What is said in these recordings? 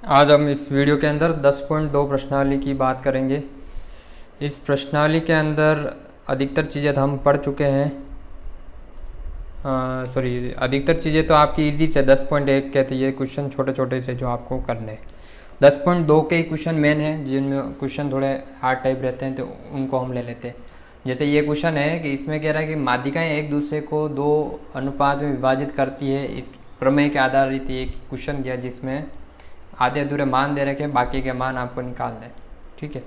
आज हम इस वीडियो के अंदर 10.2 प्रश्नावली की बात करेंगे। इस प्रश्नावली के अंदर अधिकतर चीज़ें तो हम पढ़ चुके हैं। अधिकतर चीज़ें तो आपकी इजी से 10.1 के थे, ये क्वेश्चन छोटे छोटे से जो आपको करने हैं। 10.2 के ही क्वेश्चन मेन है, जिनमें क्वेश्चन थोड़े हार्ड टाइप रहते हैं तो उनको हम ले लेते हैं। जैसे ये क्वेश्चन है कि इसमें कह रहा है कि माध्यिकाएँ एक दूसरे को 2 अनुपात में विभाजित करती है। इस प्रमेय के आधारित एक क्वेश्चन दिया जिसमें आधे अधूरे मान दे रखे, बाकी के मान आपको निकालना है। ठीक है,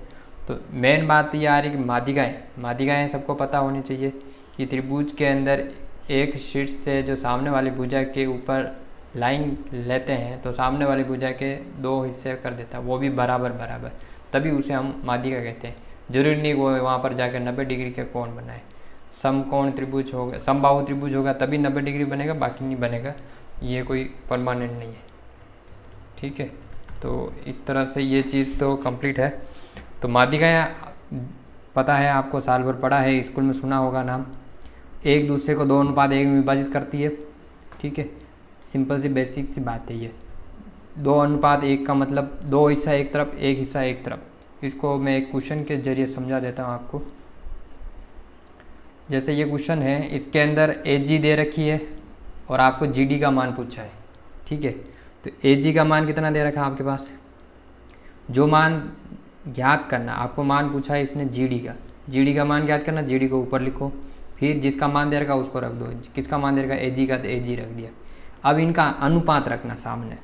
तो मेन बात ये आ रही कि माध्यिकाएँ सबको पता होनी चाहिए कि त्रिभुज के अंदर एक शीर्ष से जो सामने वाली भुजा के ऊपर लाइन लेते हैं तो सामने वाली भुजा के 2 हिस्से कर देता है, वो भी बराबर बराबर, तभी उसे हम माध्यिका कहते हैं। जरूरी नहीं वो वहाँ पर जाकर 90 डिग्री का कोण बनाए। समकोण त्रिभुज होगा, समबाहु त्रिभुज होगा तभी 90 डिग्री बनेगा, बाकी नहीं बनेगा। ये कोई परमानेंट नहीं है। ठीक है, तो इस तरह से ये चीज़ तो कंप्लीट है। तो माध्यिकाएँ पता है आपको, साल भर पढ़ा है, स्कूल में सुना होगा नाम। एक दूसरे को 2 अनुपात 1 में विभाजित करती है। ठीक है, सिंपल सी बेसिक सी बात है ये। 2 अनुपात 1 का मतलब 2 हिस्सा एक तरफ, 1 हिस्सा एक तरफ। इसको मैं एक क्वेश्चन के जरिए समझा देता हूँ आपको। जैसे ये क्वेश्चन है, इसके अंदर AG दे रखी है और आपको GD का मान पूछा है। ठीक है, तो AG का मान कितना दे रखा है आपके पास, जो मान ज्ञात करना, आपको मान पूछा है इसने GD का मान ज्ञात करना, GD को ऊपर लिखो, फिर जिसका मान दे रखा उसको रख दो। किसका मान दे रखा AG का, तो AG रख दिया। अब इनका अनुपात रखना सामने।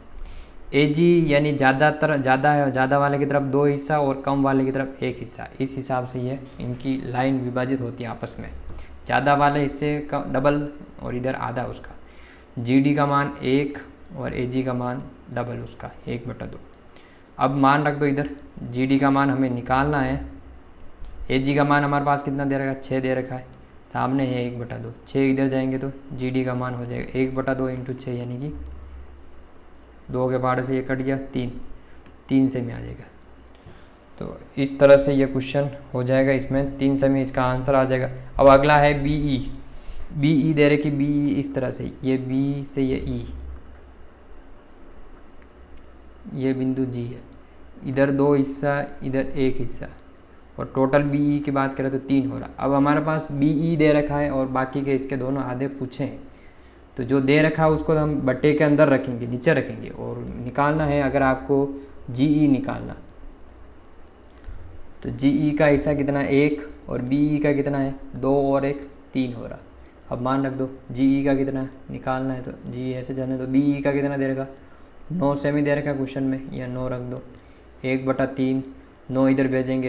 AG यानी ज़्यादा वाले की तरफ 2 हिस्सा और कम वाले की तरफ 1 हिस्सा। इस हिसाब से ये इनकी लाइन विभाजित होती है आपस में। ज़्यादा वाले हिस्से का डबल और इधर आधा उसका। GD का मान 1 और AG का मान डबल उसका 1/2। अब मान रख दो इधर। GD का मान हमें निकालना है। AG का मान हमारे पास कितना दे रखा है, 6 दे रखा है, सामने है 1/2। 6 इधर जाएंगे तो GD का मान हो जाएगा 1/2 × 6, यानी कि 2 के पाड़े से ये कट गया 3 से में आ जाएगा। तो इस तरह से ये क्वेश्चन हो जाएगा, इसमें 3 से में इसका आंसर आ जाएगा। अब अगला है BE दे रखी, BE इस तरह से, ये B से ये E, ये बिंदु G है। इधर 2 हिस्सा, इधर 1 हिस्सा, और टोटल BE की बात करें तो 3 हो रहा। अब हमारे पास BE दे रखा है और बाकी के इसके दोनों आधे पूछे हैं, तो जो दे रखा है उसको हम बट्टे के अंदर रखेंगे, नीचे रखेंगे, और निकालना है। अगर आपको GE निकालना तो GE का हिस्सा कितना, 1, और BE का कितना है, 2 और 1, 3 हो रहा। अब मान रख दो, GE का कितना निकालना है तो GE ऐसे जाने दो। BE का कितना दे रखा, 9 सेमी दे रखा क्वेश्चन में, या 9 रख दो, 1/3, 9 इधर भेजेंगे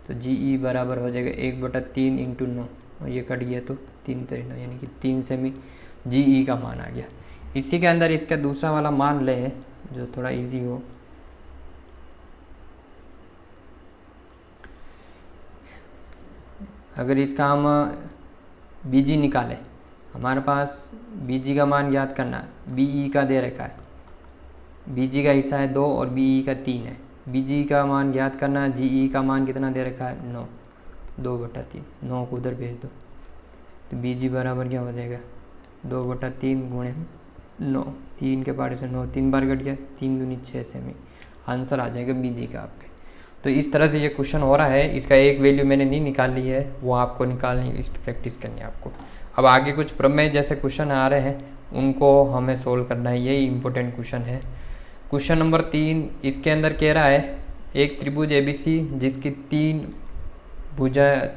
तो GE बराबर हो जाएगा 1/3 × 9, और ये कट गया तो 3 3 9, यानी कि 3 सेमी GE का मान आ गया। इसी के अंदर इसका दूसरा वाला मान ले जो थोड़ा इजी हो। अगर इसका हम BG निकालें, हमारे पास BG का मान ज्ञात करना, BE का दे रखा है, BG का हिस्सा है 2 और BE का 3 है। BG का मान ज्ञात करना, GE का मान कितना दे रखा है, 9, 2/3, 9 को उधर भेज दो तो BG बराबर क्या हो जाएगा, 2/3 × 9, 3 के पाड़े से 9 3 बार कट गया, 3 दूनी 6 सेमी, आंसर आ जाएगा BG का आपके। तो इस तरह से ये क्वेश्चन हो रहा है। इसका एक वैल्यू मैंने नहीं निकाली है, वो आपको निकालनी है, इसकी प्रैक्टिस करनी है आपको। अब आगे कुछ प्रमेय जैसे क्वेश्चन आ रहे हैं, उनको हमें सोल्व करना है, यही इंपॉर्टेंट क्वेश्चन है। क्वेश्चन नंबर 3, इसके अंदर कह रहा है एक त्रिभुज ABC जिसकी 3 भुजाएं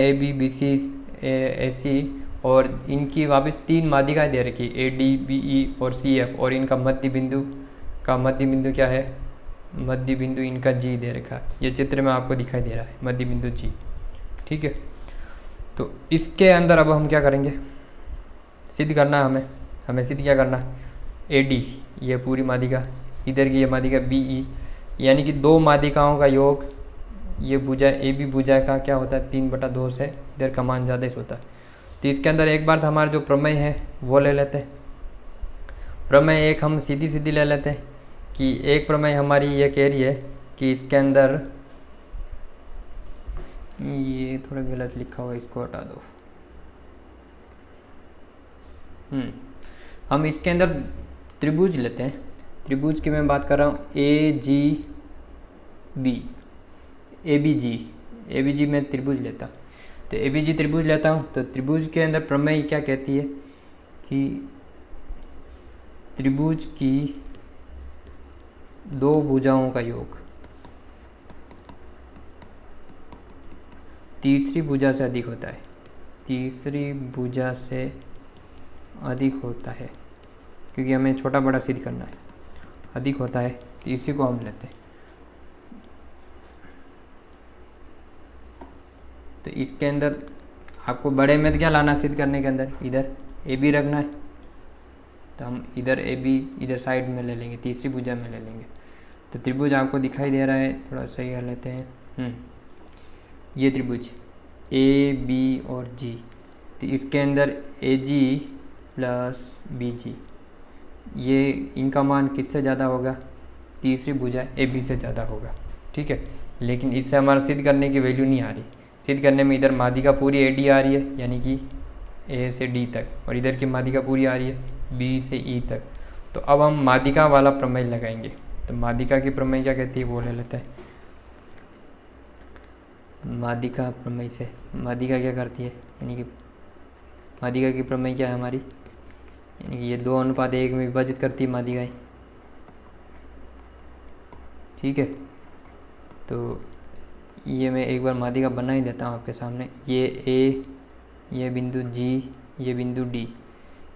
AB BC AC, और इनकी वापस 3 माध्यिकाएं दे रखी, AD BE और CF, और इनका मध्य बिंदु क्या है, मध्य बिंदु इनका G दे रखा है। ये चित्र में आपको दिखाई दे रहा है, मध्य बिंदु G। ठीक है, तो इसके अंदर अब हम क्या करेंगे, सिद्ध करना है हमें सिद्ध क्या करना, AD ये पूरी माध्यिका, इधर की ये माध्यिका BE, यानी कि 2 माध्यिकाओं का योग, ये भुजा AB भुजा का क्या होता है, 3/2 से इधर का मान ज़्यादा ही होता है। तो इसके अंदर एक बार तो हमारा जो प्रमेय है वो ले लेते हैं। प्रमेय एक हम सीधी ले लेते हैं कि एक प्रमेय हमारी ये कह रही है कि इसके अंदर, ये थोड़ा गलत लिखा हुआ, इसको हटा दो। हम इसके अंदर त्रिभुज लेते हैं, त्रिभुज की मैं बात कर रहा हूँ, ए जी बी, ए बी जी मैं त्रिभुज लेता हूँ। तो ए बी जी त्रिभुज लेता हूँ तो त्रिभुज के अंदर प्रमेय क्या कहती है कि त्रिभुज की दो भुजाओं का योग तीसरी भुजा से अधिक होता है, तीसरी भुजा से अधिक होता है, क्योंकि हमें छोटा बड़ा सिद्ध करना है, अधिक होता है, तो इसी को हम लेते हैं। तो इसके अंदर आपको बड़े में क्या लाना सिद्ध करने के अंदर, इधर ए बी रखना है, तो हम इधर ए बी इधर साइड में ले लेंगे, तीसरी भुजा में ले लेंगे। तो त्रिभुज आपको दिखाई दे रहा है, थोड़ा सही कर लेते हैं। ये त्रिभुज ए बी और जी, तो इसके अंदर ए जी प्लस बी जी, ये इनका मान किससे ज़्यादा होगा, तीसरी भुजा ए बी से ज़्यादा होगा। ठीक है, लेकिन इससे हमारा सिद्ध करने की वैल्यू नहीं आ रही। सिद्ध करने में इधर माध्यिका पूरी ए डी आ रही है, यानी कि ए से डी तक, और इधर की माध्यिका पूरी आ रही है बी से ई तक। तो अब हम माध्यिका वाला प्रमेय लगाएंगे। तो माध्यिका की प्रमेय क्या कहती है वो ले लेते हैं। माध्यिका प्रमेय से माध्यिका क्या करती है, यानी कि माध्यिका की प्रमेय क्या है हमारी, यानी कि ये 2:1 में विभाजित करती है माध्यिकाएँ। ठीक है, तो ये मैं एक बार माध्यिका बना ही देता हूँ आपके सामने। ये ए, ये बिंदु जी, ये बिंदु डी,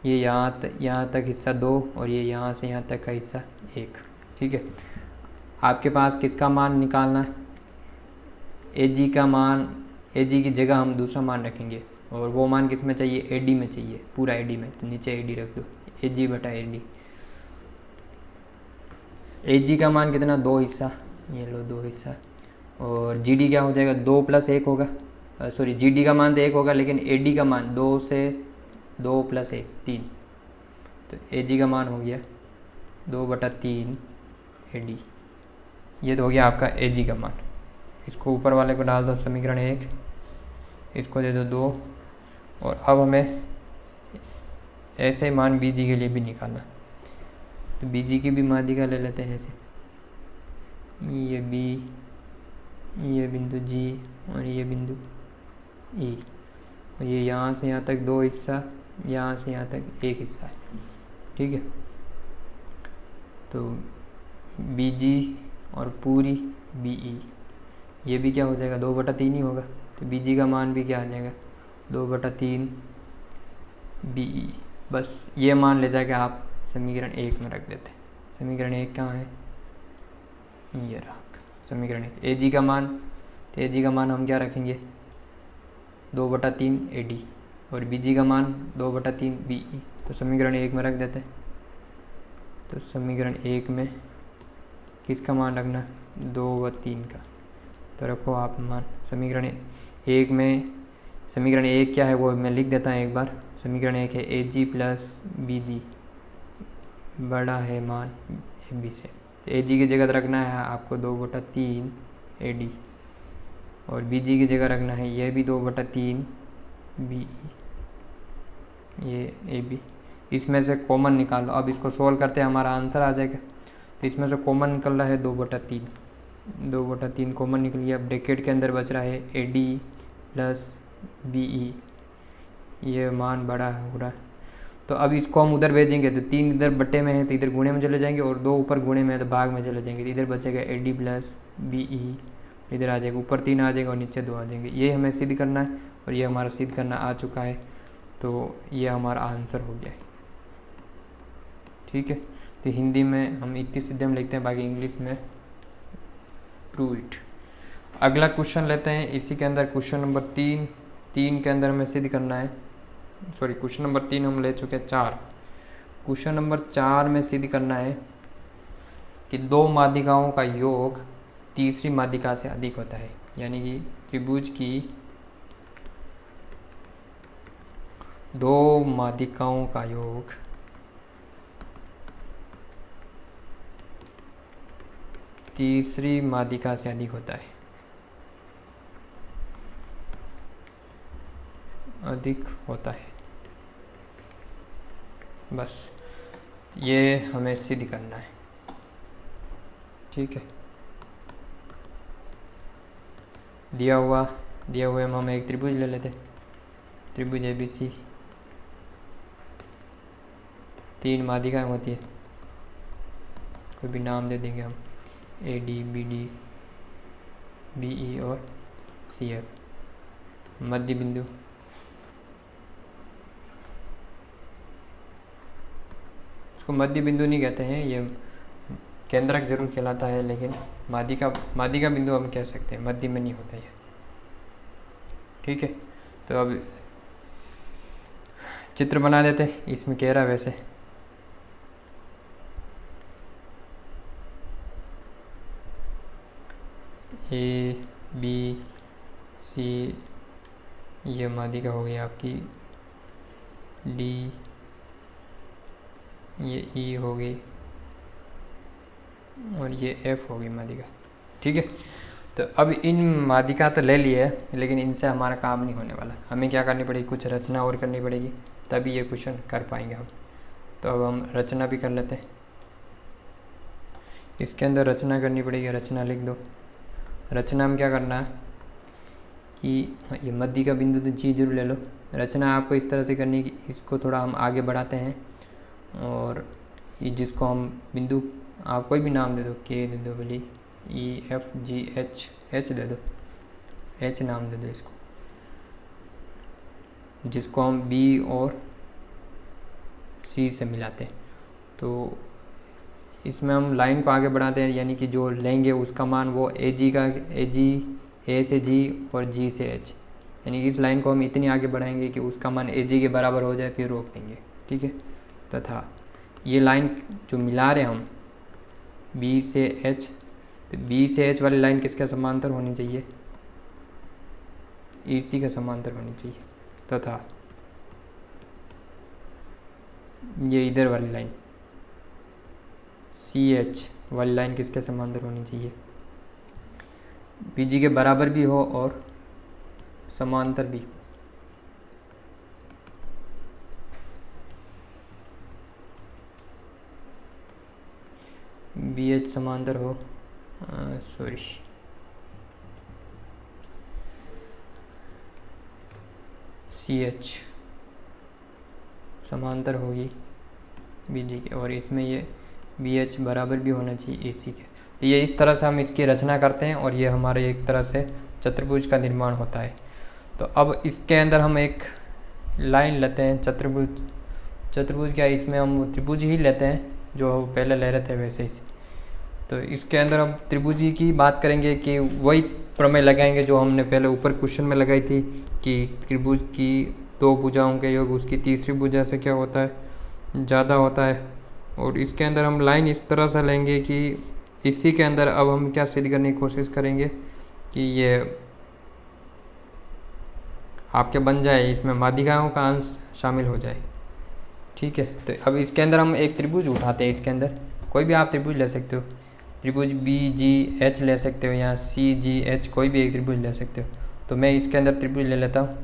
ये यहाँ तक हिस्सा 2 और ये यहाँ से यहाँ तक का हिस्सा 1। ठीक है, आपके पास किसका मान निकालना है, ए जी का मान, ए जी की जगह हम दूसरा मान रखेंगे, और वो मान किस में चाहिए, ए डी में चाहिए, पूरा ए डी में, तो नीचे ए डी रख दो, ए जी बटा ए डी। ए जी का मान कितना, 2 हिस्सा, ये लो 2 हिस्सा, और जी डी क्या हो जाएगा, 2 + 1 होगा, सॉरी जी डी का मान तो 1 होगा, लेकिन ए डी का मान 2 से 2 + 1 3, तो ए जी का मान हो गया 2/3 ए डी। ये तो हो गया आपका ए जी का मान। इसको ऊपर वाले को डाल दो समीकरण 1, इसको दे दो 2, और अब हमें ऐसे मान बी जी के लिए भी निकालना। तो बी जी की भी माध्यिका ले लेते हैं ऐसे, ये बी, ये बिंदु जी और ये बिंदु ई, और ये यहाँ से यहाँ तक 2 हिस्सा, यहाँ से यहाँ तक 1 हिस्सा है। ठीक है, तो बी जी और पूरी बी ई, ये भी क्या हो जाएगा, 2/3 ही होगा। तो बी जी का मान भी क्या आ जाएगा, 2/3 बी ई। बस ये मान ले जाके आप समीकरण 1 में रख देते हैं। समीकरण 1 कहाँ है, ये रहा समीकरण 1। ए जी का मान, तो ए जी का मान हम क्या रखेंगे, 2/3 ए डी, और बी जी का मान 2/3 बी ई। तो समीकरण 1 में रख देते हैं। तो समीकरण 1 में किसका मान रखना, 2 व 3 का, तो रखो आप मान समीकरण 1 में। समीकरण 1 क्या है वो मैं लिख देता हूँ एक बार। समीकरण 1 है ए जी प्लस बी जी बड़ा है मान ए बी से। तो ए जी की जगह रखना है आपको 2/3 ए डी, और बी जी की जगह रखना है ये भी 2/3 बी, ये ए बी। इसमें से कॉमन निकालो। अब इसको सोल्व करते हैं, हमारा आंसर आ जाएगा। तो इसमें से कॉमन निकल रहा है 2/3, 2/3 कॉमन निकल गया। ब्रैकेट के अंदर बच रहा है A D plus B E, ये मान बड़ा हो रहा है। तो अब इसको हम उधर भेजेंगे, तो 3 इधर बट्टे में है तो इधर गुणे में चले जाएंगे, और 2 ऊपर गुणे में है तो भाग में चले जाएंगे। तो इधर बचेगा A D plus B E, इधर आ जाएगा, ऊपर 3 आ जाएगा और नीचे 2 आ जाएंगे। ये हमें सिद्ध करना है, और ये हमारा सिद्ध करना आ चुका है। तो ये हमारा आंसर हो गया है। ठीक है, तो हिंदी में हम इतनी सिद्धि में लिखते हैं, बाकी इंग्लिश में प्रूव इट। अगला क्वेश्चन लेते हैं। इसी के अंदर क्वेश्चन नंबर 3 के अंदर हमें सिद्ध करना है, सॉरी क्वेश्चन नंबर 3 हम ले चुके हैं 4। क्वेश्चन नंबर 4 में सिद्ध करना है कि 2 माध्यिकाओं का योग तीसरी माध्यिका से अधिक होता है, यानी कि त्रिभुज की 2 माध्यिकाओं का योग तीसरी माध्यिका से अधिक होता है, अधिक होता है। बस ये हमें सिद्ध करना है। ठीक है। दिया हुए हम एक त्रिभुज ले लेते, त्रिभुज ABC, 3 माध्यिकाएं होती है, कोई भी नाम दे देंगे हम, AD BD BE और CF। मध्य बिंदु इसको मध्य बिंदु नहीं कहते हैं, ये केंद्रक जरूर कहलाता है, लेकिन माध्यिका बिंदु हम कह सकते हैं, मध्य में नहीं होता ये। ठीक है, तो अब चित्र बना देते, इसमें कह रहा है वैसे ABC, ये माध्यिका हो गई आपकी, D ये E हो गई और ये F हो गई माध्यिका। ठीक है, तो अब इन माध्यिका तो ले लिए है, लेकिन इनसे हमारा काम नहीं होने वाला, हमें क्या करनी पड़ेगी, कुछ रचना और करनी पड़ेगी, तभी ये क्वेश्चन कर पाएंगे हम। तो अब हम रचना भी कर लेते हैं, इसके अंदर रचना करनी पड़ेगी, रचना लिख दो। रचना में क्या करना है कि ये मध्य का बिंदु तो जी जरूर ले लो। रचना आपको इस तरह से करनी है कि इसको थोड़ा हम आगे बढ़ाते हैं, और ये जिसको हम बिंदु, आप कोई भी नाम दे दो, के दे दो, बोली EFGH दे दो, H नाम दे दो इसको, जिसको हम B और C से मिलाते हैं। तो इसमें हम लाइन को आगे बढ़ाते हैं, यानी कि जो लेंगे उसका मान वो A से G और G से H, यानी कि इस लाइन को हम इतनी आगे बढ़ाएंगे कि उसका मान AG के बराबर हो जाए, फिर रोक देंगे। ठीक है, तथा ये लाइन जो मिला रहे हम B से H, तो B से H वाली लाइन किसके समांतर होनी चाहिए, EC के समांतर होनी चाहिए, तथा ये इधर वाली लाइन CH वाली लाइन किसके समांतर होनी चाहिए, BG के बराबर भी हो और समांतर भी। BH समांतर हो, CH समांतर होगी BG के, और इसमें ये BH बराबर भी होना चाहिए AC के। तो ये इस तरह से हम इसकी रचना करते हैं, और ये हमारे एक तरह से चतुर्भुज का निर्माण होता है। तो अब इसके अंदर हम एक लाइन लेते हैं, चतुर्भुज क्या, इसमें हम त्रिभुज ही लेते हैं जो पहले ले रहे थे वैसे ही। तो इसके अंदर हम त्रिभुजी की बात करेंगे कि वही प्रमेय लगाएंगे जो हमने पहले ऊपर क्वेश्चन में लगाई थी, कि त्रिभुज की 2 भुजाओं के योग उसकी तीसरी भुजा से क्या होता है, ज़्यादा होता है। और इसके अंदर हम लाइन इस तरह से लेंगे कि इसी के अंदर अब हम क्या सिद्ध करने की कोशिश करेंगे कि ये आपके बन जाए, इसमें माध्यिकाओं का अंश शामिल हो जाए। ठीक है, तो अब इसके अंदर हम एक त्रिभुज उठाते हैं, इसके अंदर कोई भी आप त्रिभुज ले सकते हो, त्रिभुज BGH ले सकते हो या CGH, कोई भी एक त्रिभुज ले सकते हो। तो मैं इसके अंदर त्रिभुज ले लेता हूँ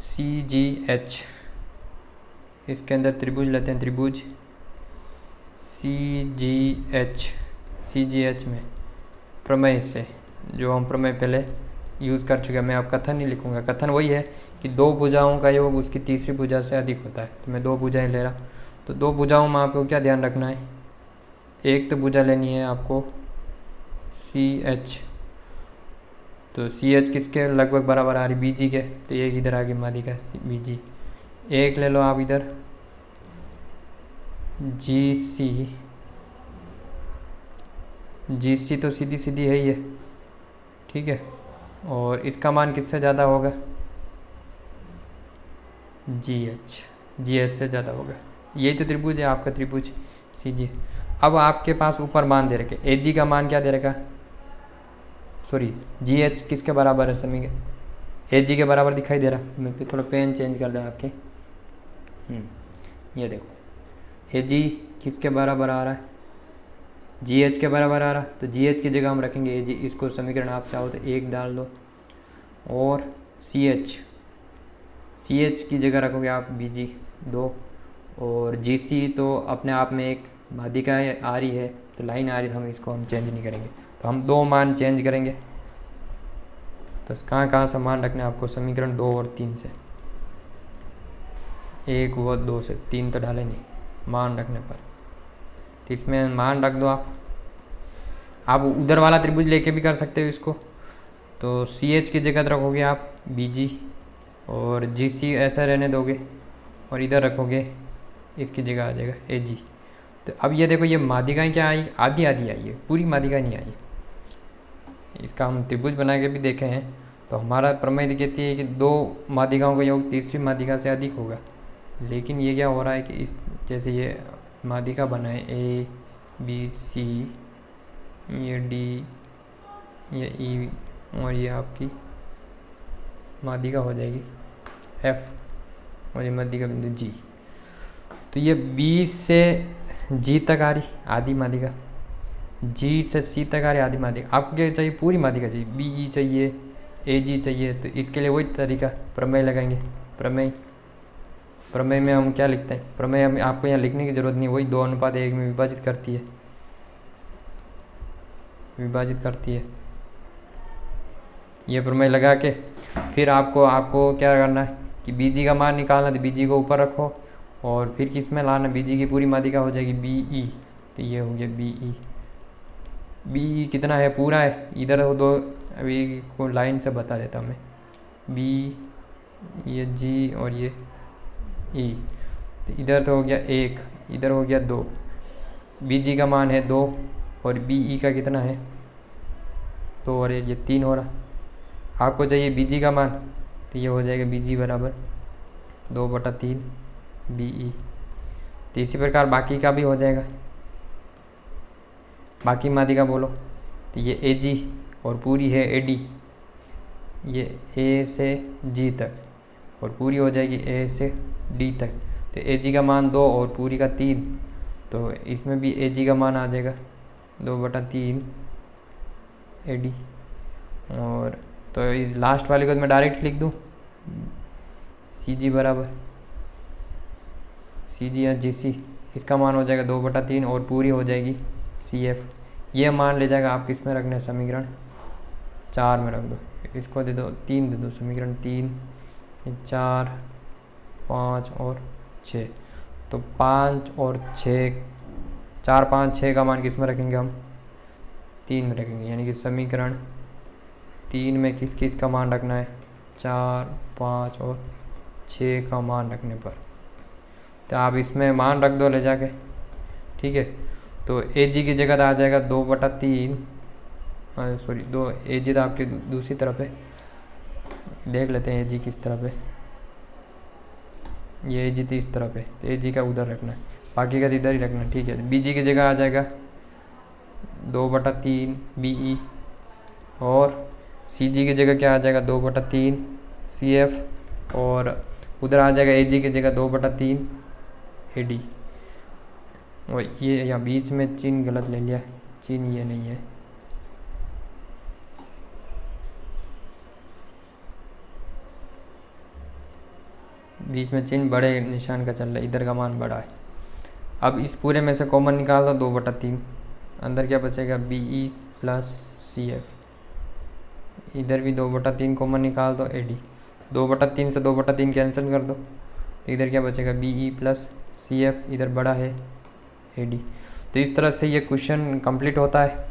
CGH, इसके अंदर त्रिभुज लेते हैं, त्रिभुज CGH में प्रमेय से, जो हम प्रमेय पहले यूज़ कर चुके हैं, मैं अब कथन नहीं लिखूँगा। कथन वही है कि 2 भुजाओं का योग उसकी तीसरी भुजा से अधिक होता है। तो मैं 2 भुजाएं ले रहा, तो 2 भुजाओं में आपको क्या ध्यान रखना है, एक तो भुजा लेनी है आपको CH, तो CH किसके लगभग बराबर आ रही, BG के, तो एक इधर आगे माध्यिका BG। एक ले लो आप इधर GC तो सीधी सीधी है ही है। ठीक है, और इसका मान किससे ज़्यादा होगा, GH से ज़्यादा होगा। यही तो त्रिभुज है आपका, त्रिभुज CG। अब आपके पास ऊपर मान दे रखे, AG का मान क्या दे रखा, GH किसके बराबर है, समी के AG के बराबर दिखाई दे रहा। मैं थोड़ा पेन चेंज कर दूँ आपके, ये देखो AG किसके बराबर आ रहा है, GH के बराबर आ रहा, तो GH की जगह हम रखेंगे AG। इसको समीकरण आप चाहो तो 1 डाल दो, और CH की जगह रखोगे आप BG 2, और GC तो अपने आप में एक माध्यिका आ रही है, तो लाइन आ रही तो हम इसको हम चेंज नहीं करेंगे, तो हम 2 मान चेंज करेंगे। तो कहाँ कहाँ से मान रखना है आपको, समीकरण 2 और 3 से, 1 व 2 से, 3 तो डाले नहीं मान रखने पर, तो इसमें मान रख दो आप उधर वाला त्रिभुज लेके भी कर सकते हो इसको। तो CH की जगह रखोगे आप BG और GC ऐसा रहने दोगे, और इधर रखोगे इसकी जगह आ जाएगा AG। तो अब ये देखो, ये माध्यिकाएँ क्या आई, आधी आधी आई है, पूरी माध्यिका नहीं आई है। इसका हम त्रिभुज बना के भी देखे हैं, तो हमारा प्रमेय कहती है कि 2 माध्यिकाओं का योग तीसरी माध्यिका से अधिक होगा। लेकिन ये क्या हो रहा है कि इस जैसे ये माध्यिका बना है A B C, ये D, ये E, और ये आपकी माध्यिका हो जाएगी F, और ये माध्यिका बिंदु G। तो ये B से G तक आ रही आधी माध्यिका, G से C तक आ रही आधी माध्यिका। आपको क्या चाहिए, पूरी माध्यिका चाहिए, BE चाहिए, AG चाहिए। तो इसके लिए वही तरीका प्रमेय लगाएंगे। प्रमेय में हम क्या लिखते हैं, प्रमेय में आपको यहाँ लिखने की ज़रूरत नहीं, वही 2:1 में विभाजित करती है। ये प्रमेय लगा के फिर आपको क्या करना है कि BG का मान निकालना, तो BG को ऊपर रखो, और फिर किस में लाना, BG की पूरी माध्यिका हो जाएगी BE। तो ये हो गया BE कितना है, पूरा है। इधर हो 2, अभी को लाइन से बता देता हूँ मैं, B, ये G और ये E। तो इधर तो हो गया 1, इधर हो गया 2, BG का मान है 2 और BE का कितना है 2 और ये 3 हो रहा। आपको चाहिए BG का मान, तो ये हो जाएगा BG बराबर 2/3 BE। तो इसी प्रकार बाकी का भी हो जाएगा, बाकी माध्यिका बोलो, तो ये AG और पूरी है AD, ये A से G तक, और पूरी हो जाएगी A से D तक। तो AG का मान 2 और पूरी का 3, तो इसमें भी AG का मान आ जाएगा 2/3 AD। और तो इस लास्ट वाले को मैं डायरेक्ट लिख दूँ, CG बराबर CG या GC, इसका मान हो जाएगा 2/3 और पूरी हो जाएगी CF। ये मान ले जाएगा आप किस में रखना है, समीकरण 4 में रख दो, इसको दे दो 3 दे दो, समीकरण 3, 4, 5 और 6। तो 5 और 6, 4, 5, 6 का मान किस में रखेंगे हम, 3 में रखेंगे। यानी कि समीकरण 3 में किस किस का मान रखना है, 4, 5 और 6 का मान रखने पर, तो आप इसमें मान रख दो ले जाके, ठीक है। तो AG की जगह आ जाएगा 2/3, सॉरी 2, AG तो आपकी दूसरी तरफ है, देख लेते हैं AG किस तरफ है, ये AG तो इस तरफ है, तो AG का उधर रखना है, बाकी का इधर ही रखना है, ठीक है। BG की जगह आ जाएगा 2/3 BE, और CG की जगह क्या आ जाएगा 2/3 CF, और उधर आ जाएगा AG की जगह 2/3 AD। और ये यहाँ बीच में चिन्ह गलत ले लिया, चिन्ह ये नहीं है, बीच में चिन्ह बड़े निशान का चल रहा है, इधर का मान बड़ा है। अब इस पूरे में से कॉमन निकाल दो 2/3, अंदर क्या बचेगा BE प्लस CF, इधर भी 2/3 कॉमन निकाल दो AD, 2/3 से 2/3 कैंसिल कर दो, तो इधर क्या बचेगा BE प्लस CF, इधर बड़ा है AD। तो इस तरह से ये क्वेश्चन कंप्लीट होता है।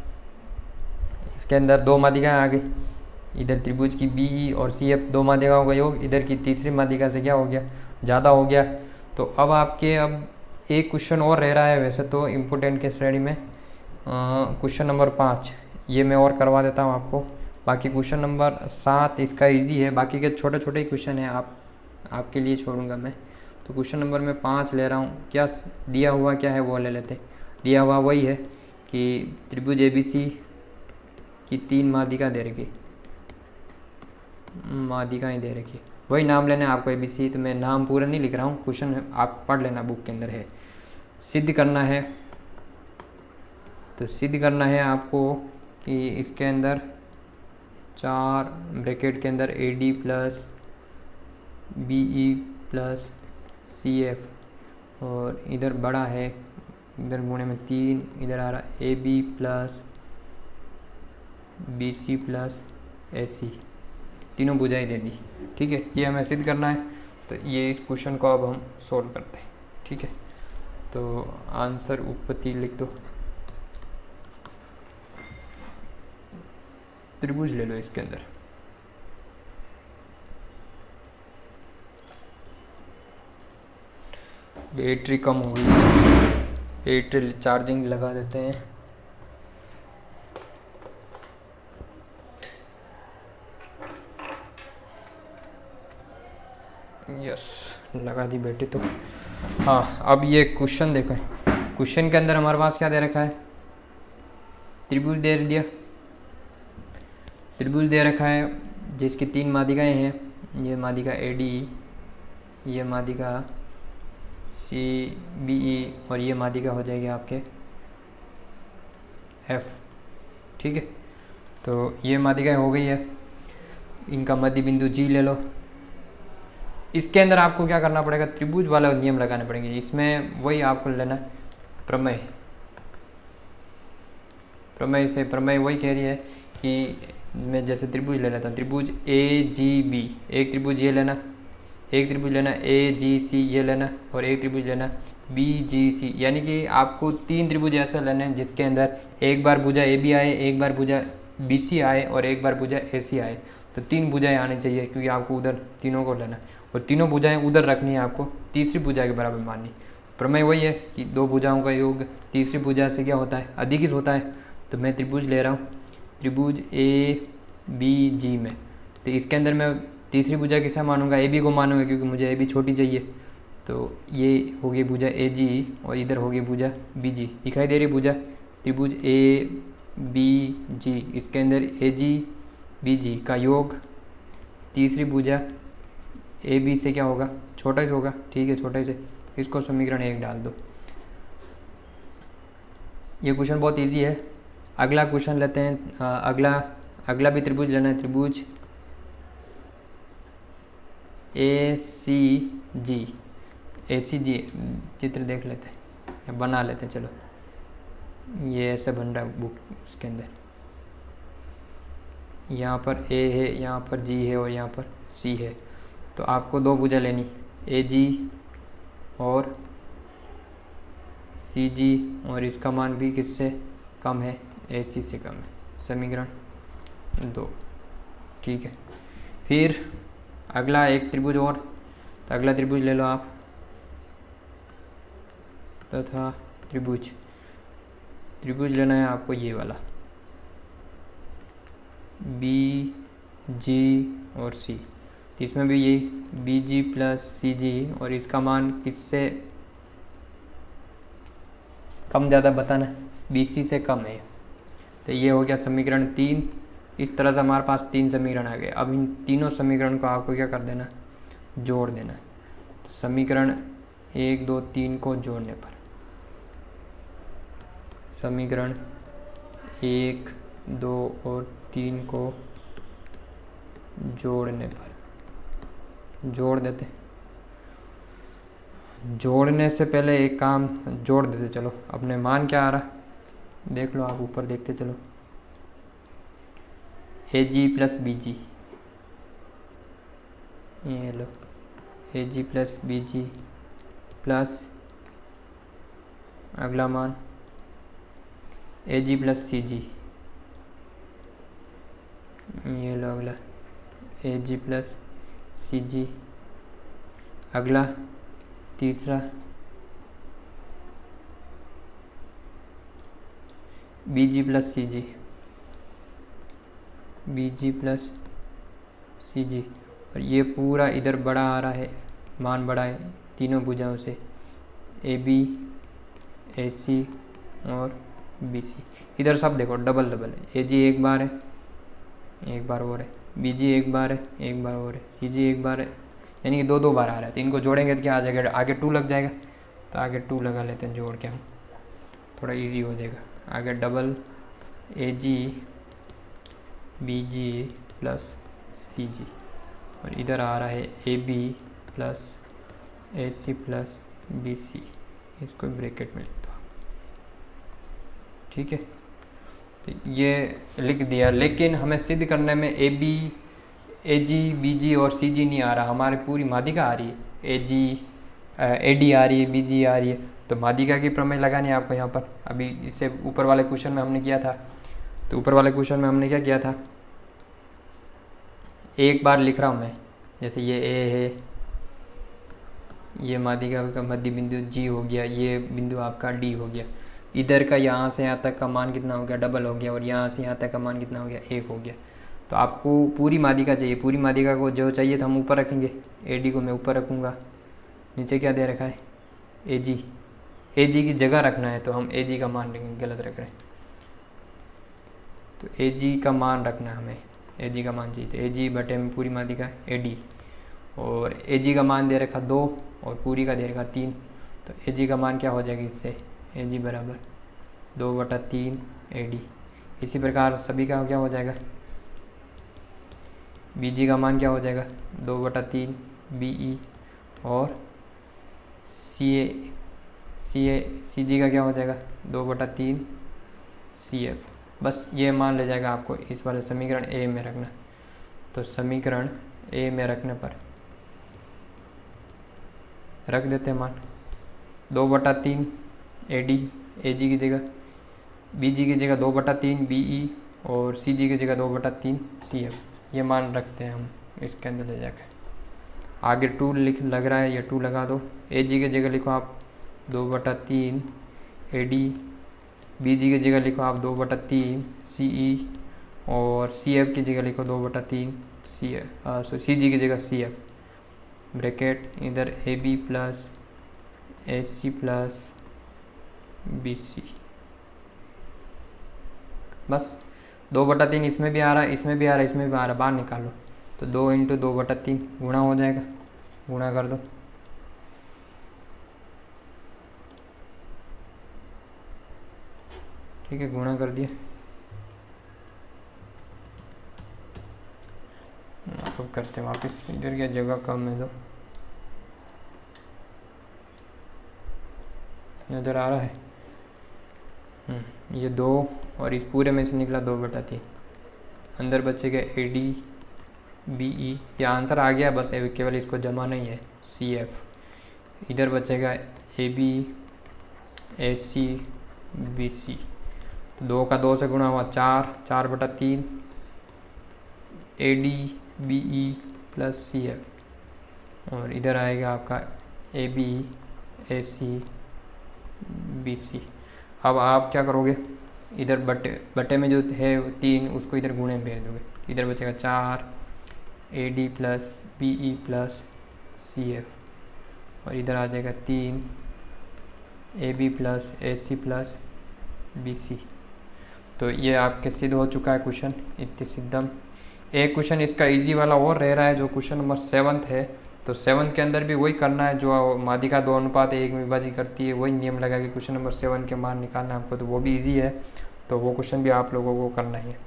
इसके अंदर 2 माध्यिकाएँ आ गई, इधर त्रिभुज की BE और CF 2 माध्यिकाओं का योग, इधर की तीसरी माध्यिका से क्या हो गया, ज़्यादा हो गया। तो अब आपके एक क्वेश्चन और रह रहा है वैसे तो इम्पोर्टेंट के श्रेणी में, क्वेश्चन नंबर 5, ये मैं और करवा देता हूँ आपको। बाकी क्वेश्चन नंबर 7 इसका इजी है, बाकी के छोटे छोटे क्वेश्चन हैं, आपके लिए छोड़ूंगा मैं। तो क्वेश्चन नंबर मैं 5 ले रहा हूँ। क्या दिया हुआ क्या है वो ले लेते हैं। दिया हुआ वही है कि त्रिभुज ABC की 3 माध्यिका दे रखी, माध्यिकाएँ दे रखी, वही नाम लेना है आपको ABC। तो मैं नाम पूरा नहीं लिख रहा हूँ, क्वेश्चन आप पढ़ लेना, बुक के अंदर है। सिद्ध करना है, तो सिद्ध करना है आपको कि इसके अंदर 4 ब्रैकेट के अंदर AD plus BE plus CF, और इधर बड़ा है इधर गुणे में 3, इधर आ रहा A B plus B C plus A C, तीनों भुजाएं दे दी। ठीक है, ये हमें सिद्ध करना है। तो ये इस क्वेश्चन को अब हम सोल्व करते हैं। ठीक है, तो आंसर उत्पत्ति लिख दो। त्रिभुज ले लो इसके अंदर। बैटरी कम हो गई है, बैटरी चार्जिंग लगा देते हैं। यस, लगा दी बैटरी तो। हाँ, अब ये क्वेश्चन देखो। क्वेश्चन के अंदर हमारे पास क्या दे रखा है? त्रिभुज दे दिया, त्रिभुज दे रखा है जिसकी 3 माध्यिकाएं हैं। ये माध्यिका ए डी, ये माध्यिका सी बी ई, और ये माध्यिका हो जाएगी आपके एफ। ठीक है, तो ये माध्यिकाएं हो गई है। इनका मध्य बिंदु जी ले लो। इसके अंदर आपको क्या करना पड़ेगा? त्रिभुज वाला नियम लगाने पड़ेंगे। इसमें वही आपको लेना है प्रमेय। प्रमेय से प्रमेय वही कह रही है कि मैं जैसे त्रिभुज ले लेता हूँ, त्रिभुज ए जी बी, एक त्रिभुज ये लेना, एक त्रिभुज लेना ए जी सी ये लेना, और एक त्रिभुज लेना बी जी सी। यानी कि आपको 3 त्रिभुज ऐसे लेने हैं जिसके अंदर एक बार भुजा ए बी आए, एक बार भुजा बी सी आए, और एक बार भुजा ए सी आए। तो 3 भुजाएं आनी चाहिए, क्योंकि आपको उधर तीनों को लेना है, और तीनों भुजाएं उधर रखनी है आपको, तीसरी भुजा के बराबर माननी। प्रमेय वही है कि 2 भुजाओं का योग तीसरी भुजा से क्या होता है? अधिक होता है। तो मैं त्रिभुज ले रहा हूँ, त्रिभुज ए बी जी में। तो इसके अंदर मैं तीसरी भुजा किसे मानूंगा? ए बी को मानूंगा, क्योंकि मुझे ए बी छोटी चाहिए। तो ये होगी भुजा ए जी, और इधर होगी भुजा बी जी। दिखाई दे रही भुजा? त्रिभुज ए बी जी, इसके अंदर ए जी बी जी का योग तीसरी भुजा ए बी से क्या होगा? छोटा से होगा। ठीक है, छोटे से। इसको समीकरण 1 डाल दो। ये क्वेश्चन बहुत इजी है। अगला क्वेश्चन लेते हैं। अगला भी त्रिभुज लेना है, त्रिभुज ए सी जी। ए सी जी चित्र देख लेते हैं या बना लेते हैं। चलो, ये ऐसे बन रहा है बुक उसके अंदर। यहाँ पर ए है, यहाँ पर जी है, और यहाँ पर सी है। तो आपको 2 भुजा लेनी, ए जी और सी जी, और इसका मान भी किससे कम है? ए सी से कम है। समीकरण 2। ठीक है, फिर अगला एक त्रिभुज और। तो अगला त्रिभुज ले लो आप, तथा त्रिभुज लेना है आपको ये वाला, बी जी और सी। तो इसमें भी यही B G plus C G, और इसका मान किससे कम ज़्यादा बताना? बी सी से कम है। तो ये हो गया समीकरण 3। इस तरह से हमारे पास 3 समीकरण आ गए। अब इन तीनों समीकरण को आपको क्या कर देना? जोड़ देना। तो समीकरण 1 2 3 को जोड़ने पर, समीकरण 1 2 और 3 को जोड़ने पर, जोड़ देते। जोड़ने से पहले एक काम जोड़ देते। चलो, अपने मान क्या आ रहा देख लो आप, ऊपर देखते चलो। ए जी प्लस बी जी, ये लो, ए जी प्लस बी जी प्लस अगला मान ए जी प्लस सी जी, ये लो अगला ए जी प्लस सी जी। अगला तीसरा बी जी प्लस सी जी, B G plus C G. और ये पूरा इधर बड़ा आ रहा है, मान बड़ा है तीनों भुजाओं से, ए बी ए सी और बी सी। इधर सब देखो डबल डबल है। ए जी एक बार है, एक बार और है, बी जी एक बार है, एक बार और है, सी जी एक बार है, यानी कि 2 2 बार आ रहा है। तो इनको जोड़ेंगे तो क्या आ जाएगा? आगे 2 लग जाएगा। तो आगे 2 लगा लेते हैं जोड़ के, हम थोड़ा इजी हो जाएगा। आगे double A G B G plus C G, और इधर आ रहा है A B plus A C plus B C. इसको ब्रैकेट में लिख दो। ठीक है, तो ये लिख दिया। लेकिन हमें सिद्ध करने में A B, A G, B जी और सी जी नहीं आ रहा, हमारी पूरी माध्यिका आ रही है। ए जी, ए डी आ रही है, बी जी आ रही है, तो माध्यिका की प्रमेय लगानी है आपको यहाँ पर। अभी इससे ऊपर वाले क्वेश्चन में हमने किया था, तो ऊपर वाले क्वेश्चन में हमने क्या किया था, एक बार लिख रहा हूँ मैं, जैसे ये ए है, ये माध्यिका का मध्य बिंदु जी हो गया, ये बिंदु आपका डी हो गया, इधर का यहाँ से यहाँ तक का मान कितना हो गया, डबल हो गया, और यहाँ से यहाँ तक का मान कितना हो गया, एक हो गया। तो आपको पूरी माध्यिका चाहिए, पूरी माध्यिका को जो चाहिए तो हम ऊपर रखेंगे, ए डी को मैं ऊपर रखूँगा, नीचे क्या दे रखा है, ए जी, ए जी की जगह रखना है तो हम ए जी का मान लेंगे, गलत रख रहे हैं, तो ए जी का मान रखना है हमें, ए जी का मान चाहिए, तो ए जी बटे में पूरी माध्यिका ए डी, और ए जी का मान दे रखा 2 और पूरी का दे रखा 3, तो ए जी का मान क्या हो जाएगा इससे, ए जी बराबर 2/3 ए डी। इसी प्रकार सभी का क्या हो जाएगा, बी जी का मान क्या हो जाएगा 2/3 बी ई, और सी जी का क्या हो जाएगा 2/3 सी एफ। बस ये मान ले जाएगा आपको इस वाले समीकरण ए में रखना। तो समीकरण ए में रखने पर रख देते हैं मान 2/3 ए डी, ए जी की जगह, बी जी की जगह 2/3 बी ई, और सी जी की जगह 2/3 सी एफ। ये मान रखते हैं हम इसके अंदर ले जाकर। आगे 2 लिख लग रहा है, ये 2 लगा दो, ए जी की जगह लिखो आप 2/3 ए डी, बी जी की जगह लिखो आप 2/3 सी ई, और सी एफ की जगह लिखो 2/3 सी एफ, सी जी की जगह सी एफ, ब्रैकेट इधर A B plus A C plus B C. बस 2/3 इसमें भी आ रहा है, इसमें भी आ रहा है, इसमें भी आ रहा है, बाहर निकालो, तो 2 × 2/3 गुणा हो जाएगा, गुणा कर दो, ठीक है, गुणा कर दिया। अब करते हैं वापस, इधर क्या जगह कम है, तो नज़र आ रहा है, ये 2 और इस पूरे में से निकला 2/3, अंदर बचेगा ए डी बी ई, ये आंसर आ गया, बस केवल इसको जमा नहीं है, सी एफ। इधर बचेगा A B A C B C, तो 2 का 2 से गुणा हुआ 4/3 A D B E plus C F, और इधर आएगा आपका A B A C B C. अब आप क्या करोगे, इधर बटे में जो है 3 उसको इधर गुणे में भेज दोगे, इधर बचेगा 4 A D plus B E plus C F, और इधर आ जाएगा 3 A B plus A C plus B C. तो ये आपके सिद्ध हो चुका है क्वेश्चन, इतनी सिद्धम। एक क्वेश्चन इसका इजी वाला और रह रहा है, जो क्वेश्चन नंबर 7 है, तो 7 के अंदर भी वही करना है, जो माध्यिका 2:1 में विभाजित करती है, वही नियम लगा के क्वेश्चन नंबर 7 के मान निकालना है आपको, तो वो भी इजी है, तो वो क्वेश्चन भी आप लोगों को करना ही है।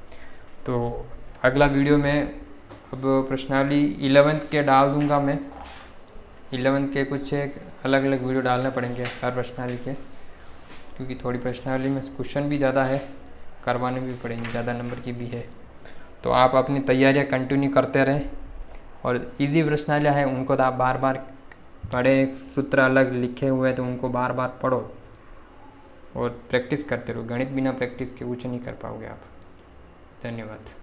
तो अगला वीडियो में अब प्रश्नावली 11th के डाल दूंगा मैं, 11th के कुछ एक अलग अलग वीडियो डालने पड़ेंगे हर प्रश्नावली के, क्योंकि थोड़ी प्रश्नावली में क्वेश्चन भी ज़्यादा है, करवाने भी पड़ेंगे, ज़्यादा नंबर की भी है। तो आप अपनी तैयारियां कंटिन्यू करते रहें, और इजी प्रश्नावलियाँ हैं उनको तो आप बार बार पढ़ें, सूत्र अलग लिखे हुए हैं तो उनको बार बार पढ़ो और प्रैक्टिस करते रहो। गणित बिना प्रैक्टिस के कुछ नहीं कर पाओगे आप। धन्यवाद।